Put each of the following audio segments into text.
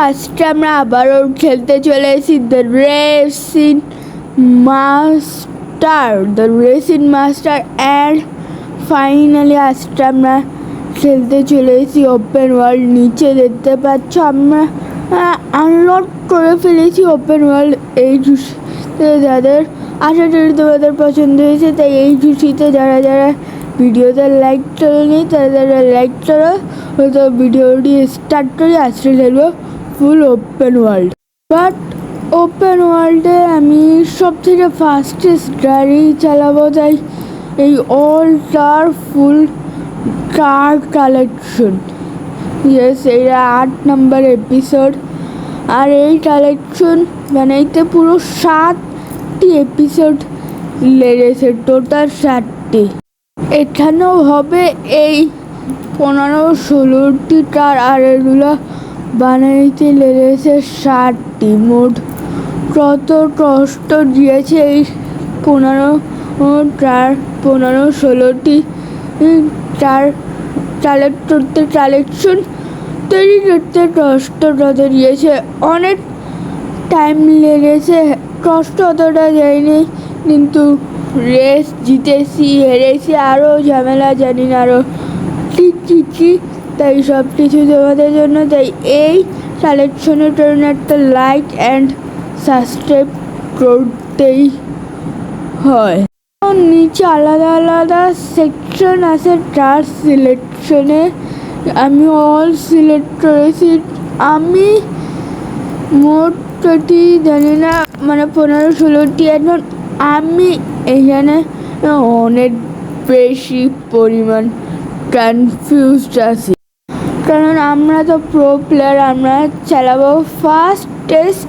আজকে আমরা আবারও খেলতে চলে এসেছি the racing master and finally আজকে আমরা খেলতে চলে এসেছি ওপেন ওয়ার্ল্ড। নিচে দেখতে পাচ্ছ আমরা আনলক করে ফেলেছি ওপেন ওয়ার্ল্ড। এই খুশিতে যাদের আশা করি তোমাদের পছন্দ হয়েছে, তাই এই খুশিতে যারা যারা ভিডিওতে লাইক করেনি তারা লাইক করো। হয়তো ভিডিওটি স্টার্ট করে আজকে খেলবো ফুল ওপেন ওয়ার্ল্ড। বাট ওপেন ওয়ার্ল্ডে আমি সব থেকে ফাস্টেস্ট গাড়ি চালাবো, তাই এই অল কার ফুল কার কালেকশন। ইয়েস, এইটা 8 নম্বর এপিসোড। আর এই কালেকশন বানাইতে পুরো 7টি এপিসোড লেগেছে, টোটাল 7টি। এখানেও হবে এই 15-16টি কার, আর এগুলো বানাইতে লেগেছে 7টি। মোট কত কষ্ট দিয়েছে এই 15-16টি কার কালেক্ট করতে, কালেকশন তৈরি করতে কষ্ট কত দিয়েছে। অনেক টাইম লেগেছে, কষ্ট অতটা যায়নি, কিন্তু রেস জিতেছি, হেরেছি, আরও ঝামেলা জানি না আরও কি। তাই সব কিছু তোমাদের জন্য, তাই এই কালেকশনের জন্য একটা লাইক অ্যান্ড সাবস্ক্রাইব করতেই হয়। নিচে আলাদা আলাদা সেকশন আছে কার সিলেকশনে। আমি অল সিলেক্ট করেছি। আমি মোট কটি জানি না, মানে 15-16টি। এখন আমি এখানে অনেক বেশি পরিমাণ কনফিউজড আছি, কারণ আমরা তো প্রো প্লেয়ার, আমরা চালাবো ফাস্টেস্ট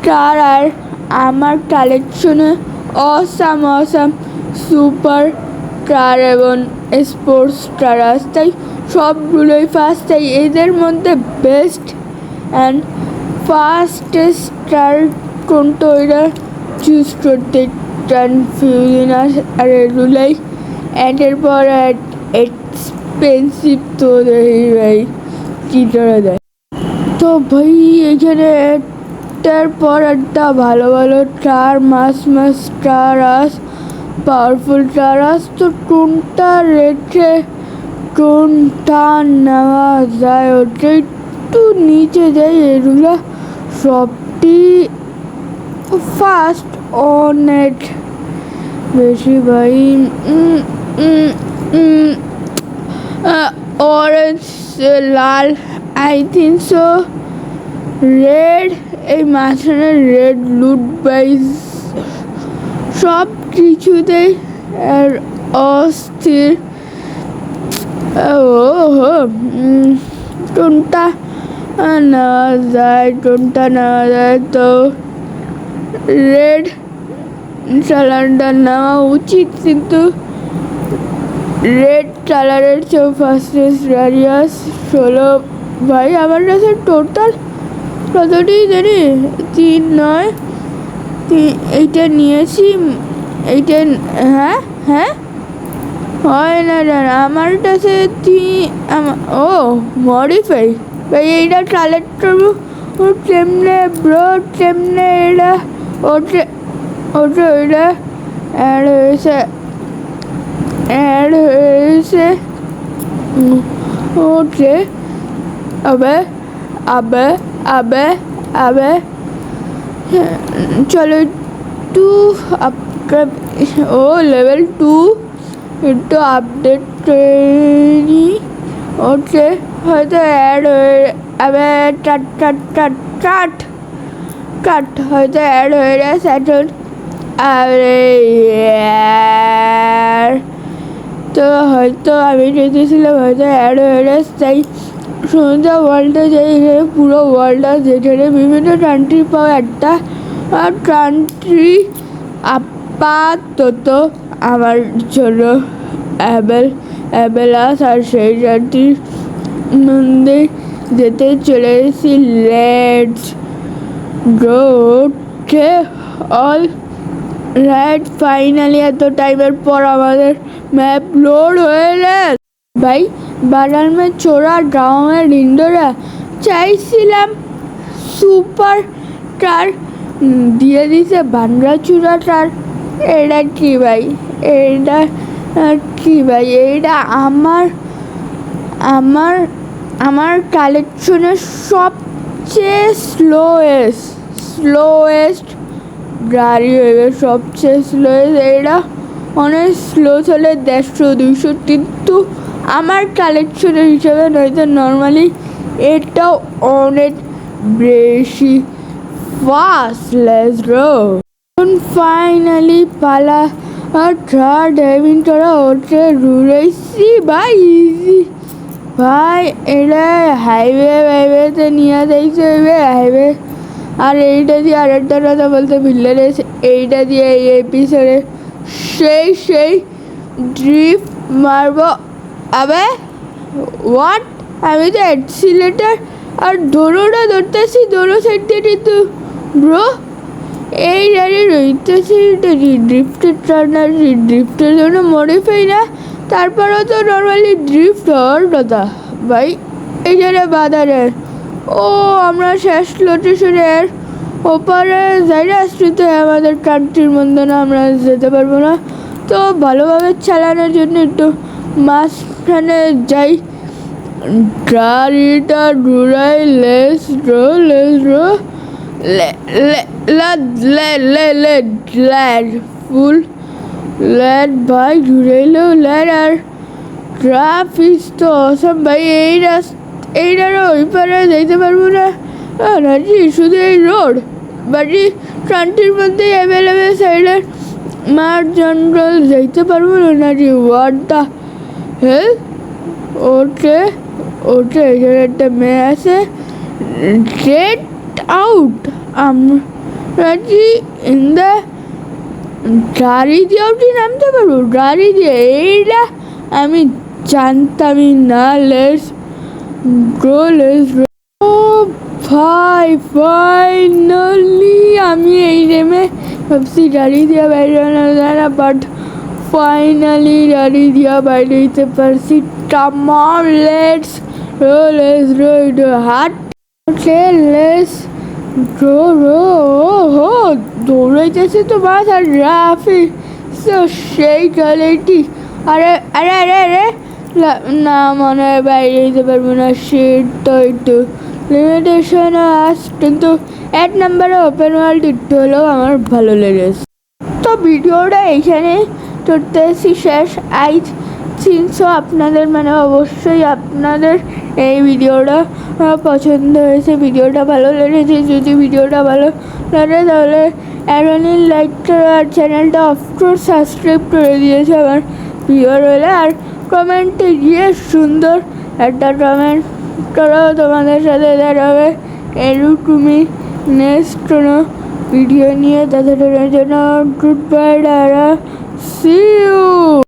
কার। আর আমার কালেকশনে অসাম সুপার কার এবং স্পোর্টস কার আছে, তাই সবগুলোই ফার্স্ট। তাই এদের মধ্যে বেস্ট অ্যান্ড ফাস্টেস্ট কার কোনটা ওইটা চুজ করতে কনফিউশন আছে। আর এগুলোই একের পর এক্সপেন্সিভ, তো দেখি ভাই কী করা যায়। তো ভাই এখানে একটার পর একটা ভালো ভালো কার, মাস কার আস, পাওয়ারফুল কার আস। তো কোনটা রেখে কোনটা নেওয়া যায়, ওটা একটু নিচে যাই। এগুলো সবটি ফার্স্ট অনেক বেশি ভাই। Orange, Lal, I think so red, এই মাঝখানে রেড লুট বাইজ সব কিছুতেই অস্থির। কোনটা নেওয়া যায়, তো রেড কালারটা নেওয়া উচিত, কিন্তু রেড কালারের চেয়েও ফাস্টেস্ট গাড়িয়াস 16। ভাই আমার কাছে টোটাল কতটি জানি, 3 নয়, এইটা নিয়েছি, এইটা হ্যাঁ হয় না জানা আমার কাছে। ও মডিফাই ভাই, এইটা কালেক্ট করবো কেমনে ব্রো, কেমনে এটা ওটা ওইটা অ্যাড হয়েছে ওকে। আবে চলো একটু লেভেল 2 একটু আপডেট করি। ওকে, হয়তো অ্যাড হয়ে কাট হয়তো অ্যাড হয়ে গেছে এখন। আরে তো হয়তো আমি দেখেছিলাম হয়তো অ্যাড হয়ে গেছে, তাই সোজা ওয়ার্ল্ডে যাই। পুরো ওয়ার্ল্ডটা যেখানে বিভিন্ন কান্ট্রি পাওয়া, একটা কান্ট্রি আপাতত আমার জন্য অ্যাবেলাস, আর সেই কান্ট্রির মধ্যে যেতে চলে এসেছি। Let's go. All right, finally এত টাইমের পর আমাদের ম্যাপ লোড হয়ে গেছে। भाई बाजार में चोरा गाँव में ढिंडोरा चाहছিলাম সুপার টার দিয়ে দিছে বান্দ্রা চূড়াটার। এটা কি ভাই, এটা কি ভাই, এইটা আমার আমার আমার কালেকশনের সবচেয়ে স্লোয়েস্ট গাড়ি হয়ে সবচেয়ে স্লোয়েস্ট। এইটা অনেক স্লো চলে 150-200, কিন্তু আমার কালেকশনের হিসাবে নয়তো নর্মালি এটাও অনেক বেশি ফাস্ট। Let's go. ফাইনালি পালা থার্ড ড্রাইভিংটা ওঠে রুড়াইছি ভাই, ইজি ভাই। এটা হাইওয়েতে নিয়ে যাইছে হাইওয়ে। আর এইটা দিয়ে আরেকটা কথা বলতে ভুলে গেছে, এইটা দিয়ে এই এপিসোডে সেই ড্রিফট মারবো। আবে হোয়াট, আমি তো অ্যাক্সিলেটার আর দৌড়োটা ধরতেছি দৌড়ো সাইড দিয়ে, কিন্তু ব্রো এই গাড়ি রইতেছি ড্রিফটের টার্নার, ড্রিফটের জন্য মডিফাই না, তারপরেও তো নর্মালি ড্রিফট হওয়ার কথা ভাই। এই জায়গায় বাধারে ও আমরা শেষ লোকেশনের ওপারে যাই আসছি, তো আমাদের কান্ট্রির মধ্যে না আমরা যেতে পারবো না, তো ভালোভাবে চালানোর জন্য একটু মাঝখানে যাই, গাড়িটা ঘুরাই। লেটস গো ফুল ল্যাড ভাই, ঘুরাইলো ল্যাড। আর ট্রাফিক তো অসম ভাই, এইটার ওই পারে যাইতে পারবো না নাকি, শুধু এই রোড বাড়ি কান্ট্রির মধ্যেই অ্যাভেলেবেল সাইডের মার জঙ্গল যাইতে পারবো না নাকি, হোয়াট দ্য হেল। ওকে এখানে একটা মেয়ে আছে, গেট আউট। আমরা কি ইন দ্য গাড়ি দিয়ে উঠে নামতে পারবো, গাড়ি দিয়ে, এইটা আমি জানতামই না। Let's go. ও ভাই ফাইনালি আমি এই গেমে ভাবছি গাড়ি দিয়ে বাইরে যায় না, বাট ফাইনালি গাড়ি দিয়ে বাইরে দিতে পারছি। কামন লেটস গো হাট। Okay let's go. দৌড়াইতেছে তো বাস, আর ট্রাফিক সেই কোয়ালিটি। আরে আরে আরে আরে না, মনে হয় বাইরে দিতে পারবো না, সিট তো একটু লিমিটেশন আস, কিন্তু 1 নম্বরে ওপেন ওয়ার্ল্ড একটু হলেও আমার ভালো লেগেছে। তো ভিডিওটা এইখানে করতেছি শেষ। সো আপনাদের অবশ্যই আপনাদের এই ভিডিওটা পছন্দ হয়েছে, ভিডিওটা ভালো লেগেছে। যদি ভিডিওটা ভালো লাগে তাহলে এখনই লাইক করে আর চ্যানেলটা অফকোর্স সাবস্ক্রাইব করে দিয়েছে আমার ভিডিও রইলে। আর কমেন্টে গিয়ে সুন্দর একটা কমেন্ট করো, তোমাদের সাথে দেখা হবে তুমি নেক্সট কোনো ভিডিও নিয়ে। তাদের জন্য গুড বাই, সি ইউ।